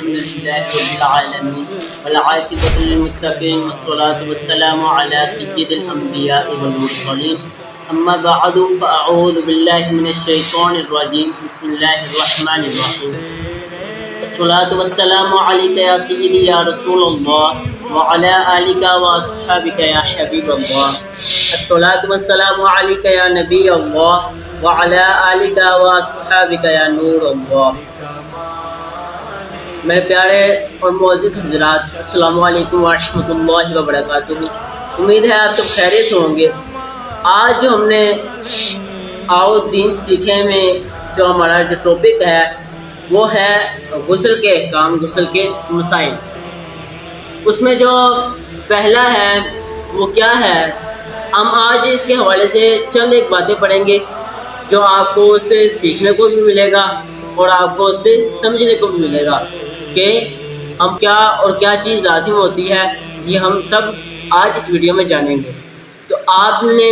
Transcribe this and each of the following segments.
الحمد لله رب العالمين والعاقبة للمتقين والصلاة والسلام على سيد الأنبياء والمرسلين أما بعد فأعوذ بالله من الشيطان الرجيم بسم الله الرحمن الرحيم الصلاة والسلام عليك يا سيدي يا رسول الله وعلى آلك وأصحابك يا حبيب الله الصلاة والسلام عليك يا نبي الله وعلى آلك وأصحابك يا نور الله۔ میرے پیارے اور معزز حضرات، السلام علیکم ورحمۃ اللہ وبرکاتہ۔ امید ہے آپ سب خیریت سے ہوں گے۔ آج جو ہم نے آؤ دین سیکھیں میں جو ہمارا جو ٹاپک ہے وہ ہے غسل کے احکام، غسل کے مسائل۔ اس میں جو پہلا ہے وہ کیا ہے، ہم آج اس کے حوالے سے چند ایک باتیں پڑھیں گے جو آپ کو اس سے سیکھنے کو بھی ملے گا اور آپ کو اس سے سمجھنے کو بھی ملے گا کہ ہم کیا اور کیا چیز لازم ہوتی ہے، یہ ہم سب آج اس ویڈیو میں جانیں گے۔ تو آپ نے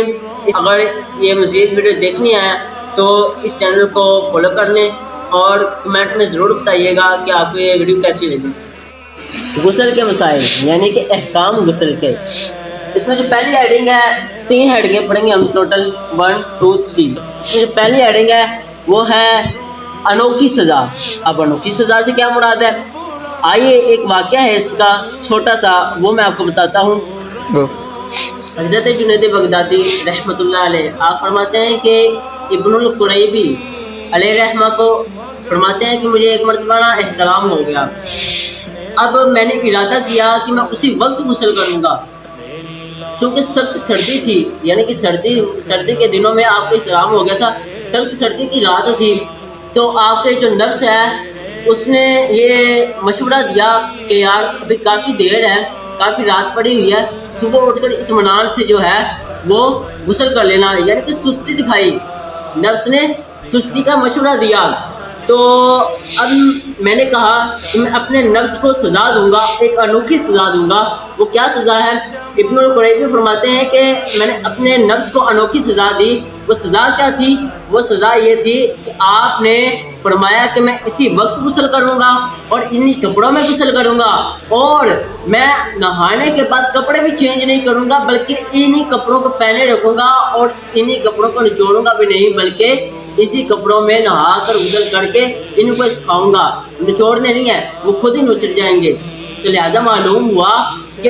اگر یہ مزید ویڈیو دیکھنی ہے تو اس چینل کو فالو کر لیں اور کمنٹ میں ضرور بتائیے گا کہ آپ کو یہ ویڈیو کیسی لگی۔ غسل کے مسائل یعنی کہ احکام غسل کے، اس میں جو پہلی ہیڈنگ ہے، 3 ہیڈنگیں پڑھیں گے ہم ٹوٹل 1 2 3۔ اس میں جو پہلی ہیڈنگ ہے وہ ہے انوکھی سزا۔ اب انوکھی سزا سے کیا مراد ہے، آئیے ایک واقعہ ہے اس کا چھوٹا سا، وہ میں آپ کو بتاتا ہوں۔ حضرت جنید بغدادی رحمۃ اللہ علیہ آپ فرماتے ہیں کہ ابن القریبی علیہ رحمہ کو فرماتے ہیں کہ مجھے ایک مرتبہ احتلام ہو گیا، اب میں نے ارادہ کیا کہ میں اسی وقت غسل کروں گا، چونکہ سخت سردی تھی، یعنی کہ سردی کے دنوں میں آپ کو احتلام ہو گیا تھا، سخت سردی کی رات تھی، تو آپ کے جو نفس ہے اس نے یہ مشورہ دیا کہ یار ابھی کافی دیر ہے، کافی رات پڑی ہوئی ہے، صبح اٹھ کر اطمینان سے جو ہے وہ غسل کر لینا، یعنی کہ سستی دکھائی، نفس نے سستی کا مشورہ دیا۔ تو اب میں نے کہا کہ میں اپنے نفس کو سزا دوں گا، ایک انوکھی سزا دوں گا۔ وہ کیا سزا ہے، ابن القریبی فرماتے ہیں کہ میں نے اپنے نفس کو انوکھی سزا دی۔ وہ سزا کیا تھی، وہ سزا یہ تھی کہ آپ نے فرمایا کہ میں اسی وقت غسل کروں گا اور انہی کپڑوں میں غسل کروں گا، اور میں نہانے کے بعد کپڑے بھی چینج نہیں کروں گا، بلکہ انہی کپڑوں کو پہنے رکھوں گا اور انہی کپڑوں کو نچوڑوں گا بھی نہیں، بلکہ اسی کپڑوں میں نہا کر غسل کر کے ان کو سکھاؤں گا، نچوڑنے نہیں ہے، وہ خود ہی نچڑ جائیں گے۔ تو لہذا معلوم ہوا کہ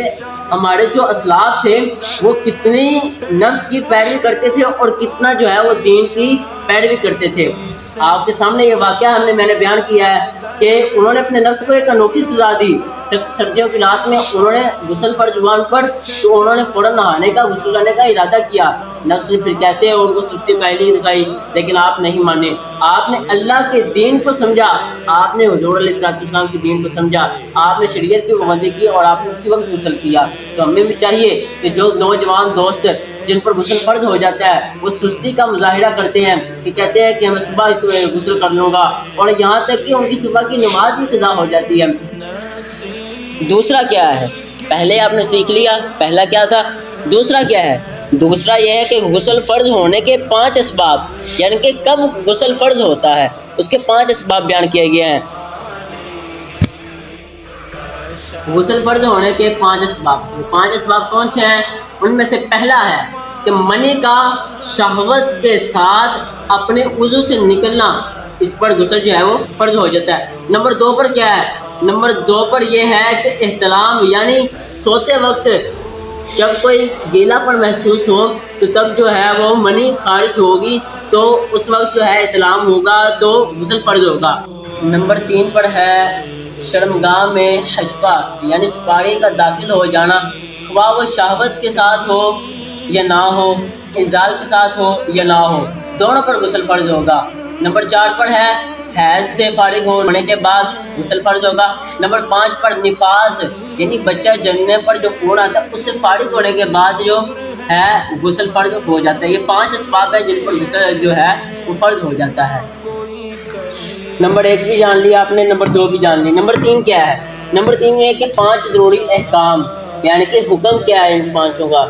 ہمارے جو اسلاف تھے وہ کتنی نفس کی پیروی کرتے تھے اور کتنا جو ہے وہ دین کی پیروی کرتے تھے۔ آپ کے سامنے یہ واقعہ میں نے بیان کیا ہے کہ انہوں نے اپنے نفس کو ایک انوکھی سزا دی۔ سردیوں کی رات میں انہوں نے غسل فرض ہوا ان پر، تو انہوں نے فوراً نہانے کا، غسل کرنے کا ارادہ کیا۔ نفس نے پھر کیسے ان کو سستی پہلی دکھائی، لیکن آپ نہیں مانے، آپ نے اللہ کے دین کو سمجھا، آپ نے حضور علیہ السلام کے دین کو سمجھا، آپ نے شریعت کی پابندی کی اور آپ نے اسی وقت غسل کیا۔ تو ہمیں بھی چاہیے کہ جو نوجوان دوست جن پر غسل فرض ہو جاتا ہے وہ سستی کا مظاہرہ کرتے ہیں کہ کہتے ہیں کہ میں صبح غسل کر لوں گا، اور یہاں تک کہ ان کی صبح کی نماز بھی قضا ہو جاتی ہے۔ دوسرا کیا ہے، پہلے آپ نے سیکھ لیا پہلا کیا تھا، دوسرا کیا ہے، دوسرا یہ ہے کہ غسل فرض ہونے کے 5 اسباب، یعنی کہ کب غسل فرض ہوتا ہے اس کے 5 اسباب بیان کیے گئے ہیں۔ غسل فرض ہونے کے 5 اسباب، 5 اسباب کون سے ہیں، ان میں سے پہلا ہے کہ منی کا شہوت کے ساتھ اپنے عضو سے نکلنا، اس پر غسل جو ہے وہ فرض ہو جاتا ہے۔ نمبر 2 پر کیا ہے، نمبر 2 پر یہ ہے کہ احتلام، یعنی سوتے وقت جب کوئی گیلا پن محسوس ہو تو تب جو ہے وہ منی خارج ہوگی، تو اس وقت جو ہے احتلام ہوگا تو غسل فرض ہوگا۔ نمبر 3 پر ہے شرمگاہ میں حشفہ، یعنی سپاری کا داخل ہو جانا، خواہ وہ شہوت کے ساتھ ہو یا نہ ہو، انزال کے ساتھ ہو یا نہ ہو، دونوں پر غسل فرض ہوگا۔ نمبر 4 پر ہے حیض سے فارغ ہونے کے بعد غسل فرض ہوگا۔ نمبر 5 پر نفاس، یعنی بچہ جننے پر جو خون آتا ہے اس سے فارغ ہونے کے بعد جو ہے غسل فرض ہو جاتا ہے۔ یہ 5 اسباب ہیں جن پر غسل جو ہے وہ فرض ہو جاتا ہے۔ نمبر 1 بھی جان لیا آپ نے، نمبر 2 بھی جان لی۔ نمبر 3 کیا ہے، نمبر 3 یہ ہے کہ 5 ضروری احکام، یعنی کہ حکم کیا ہے ان 5 کا۔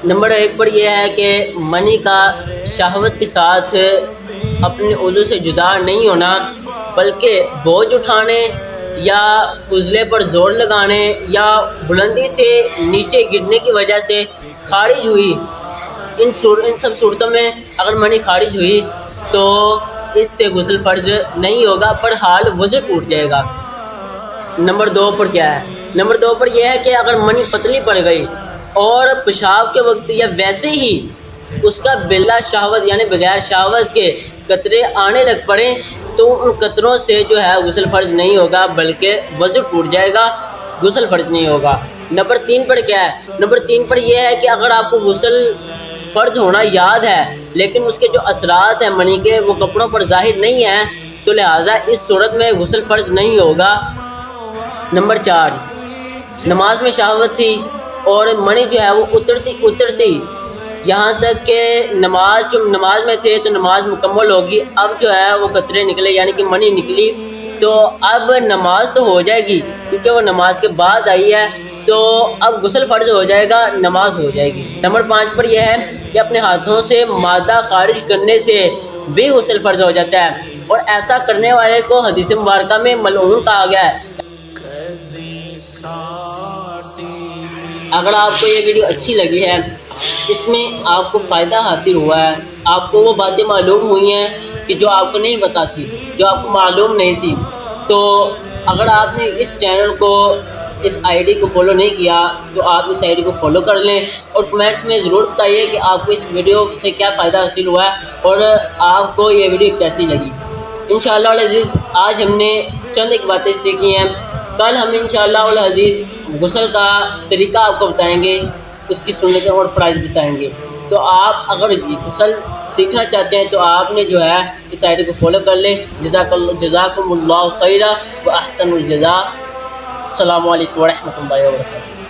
نمبر 1 پر یہ ہے کہ منی کا شہوت کے ساتھ اپنے عضو سے جدا نہیں ہونا، بلکہ بوجھ اٹھانے یا فضلے پر زور لگانے یا بلندی سے نیچے گرنے کی وجہ سے خارج ہوئی، ان سب صورتوں میں اگر منی خارج ہوئی تو اس سے غسل فرض نہیں ہوگا، پر حال وضو ٹوٹ جائے گا۔ نمبر 2 پر کیا ہے؟ نمبر 2 پر یہ ہے کہ اگر منی پتلی پڑ گئی اور پیشاب کے وقت یا ویسے ہی اس کا بلا شہوت یعنی بغیر شہوت کے قطرے آنے لگ پڑے تو ان قطروں سے جو ہے غسل فرض نہیں ہوگا، بلکہ وضو ٹوٹ جائے گا، غسل فرض نہیں ہوگا۔ نمبر 3 پر کیا ہے؟ نمبر 3 پر یہ ہے کہ اگر آپ کو غسل فرض ہونا یاد ہے لیکن اس کے جو اثرات ہیں منی کے وہ کپڑوں پر ظاہر نہیں ہیں تو لہٰذا اس صورت میں غسل فرض نہیں ہوگا۔ نمبر 4، نماز میں شہوت تھی اور منی جو ہے وہ اترتی یہاں تک کہ نماز میں تھے تو نماز مکمل ہوگی، اب جو ہے وہ قطرے نکلے یعنی کہ منی نکلی تو اب نماز تو ہو جائے گی کیونکہ وہ نماز کے بعد آئی ہے، تو اب غسل فرض ہو جائے گا، نماز ہو جائے گی۔ نمبر 5 پر یہ ہے کہ اپنے ہاتھوں سے مادہ خارج کرنے سے بھی غسل فرض ہو جاتا ہے، اور ایسا کرنے والے کو حدیث مبارکہ میں ملعون کہا گیا ہے۔ اگر آپ کو یہ ویڈیو اچھی لگی ہے، اس میں آپ کو فائدہ حاصل ہوا ہے، آپ کو وہ باتیں معلوم ہوئی ہیں کہ جو آپ کو نہیں پتہ تھی، جو آپ کو معلوم نہیں تھی، تو اگر آپ نے اس چینل کو، اس آئی ڈی کو فالو نہیں کیا تو آپ اس آئی ڈی کو فالو کر لیں، اور کمنٹس میں ضرور بتائیے کہ آپ کو اس ویڈیو سے کیا فائدہ حاصل ہوا ہے اور آپ کو یہ ویڈیو کیسی لگی۔ انشاءاللہ العزیز آج ہم نے چند ایک باتیں سیکھی ہیں، کل ہم انشاءاللہ العزیز غسل کا طریقہ آپ کو بتائیں گے، اس کی سنتیں اور فرائض بتائیں گے۔ تو آپ اگر غسل سیکھنا چاہتے ہیں تو آپ نے جو ہے اس آئی ڈی کو فالو کر لیں۔ جزاکم اللہ خیرا و احسن الجزاء۔ السلام علیکم ورحمۃ اللہ وبرکاتہ۔